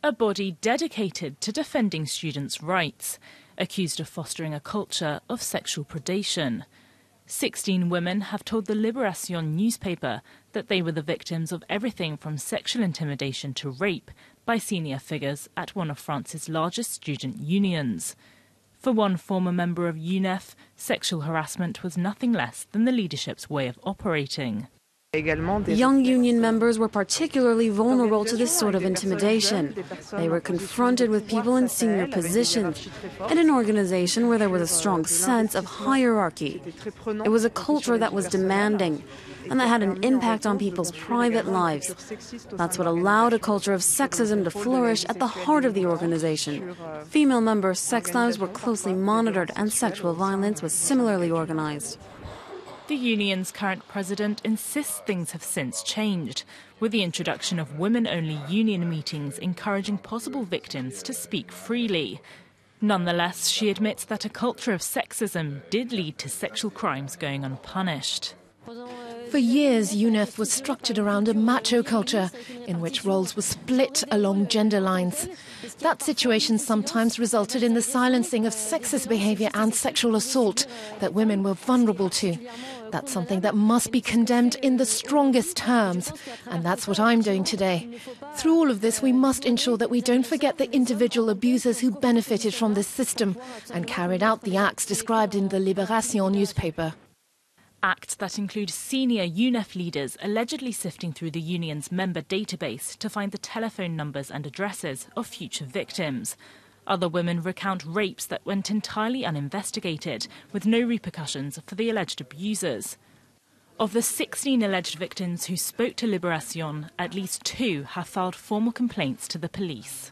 a body dedicated to defending students' rights, accused of fostering a culture of sexual predation. 16 women have told the Libération newspaper that they were the victims of everything from sexual intimidation to rape by senior figures at one of France's largest student unions. For one former member of UNEF, sexual harassment was nothing less than the leadership's way of operating. Young union members were particularly vulnerable to this sort of intimidation. They were confronted with people in senior positions in an organization where there was a strong sense of hierarchy. It was a culture that was demanding and that had an impact on people's private lives. That's what allowed a culture of sexism to flourish at the heart of the organization. Female members' sex lives were closely monitored and sexual violence was similarly organized. The union's current president insists things have since changed, with the introduction of women-only union meetings encouraging possible victims to speak freely. Nonetheless, she admits that a culture of sexism did lead to sexual crimes going unpunished. For years, UNEF was structured around a macho culture in which roles were split along gender lines. That situation sometimes resulted in the silencing of sexist behaviour and sexual assault that women were vulnerable to. That's something that must be condemned in the strongest terms, and that's what I'm doing today. Through all of this, we must ensure that we don't forget the individual abusers who benefited from this system and carried out the acts described in the Libération newspaper. Acts that include senior UNEF leaders allegedly sifting through the union's member database to find the telephone numbers and addresses of future victims. Other women recount rapes that went entirely uninvestigated, with no repercussions for the alleged abusers. Of the 16 alleged victims who spoke to Libération, at least 2 have filed formal complaints to the police.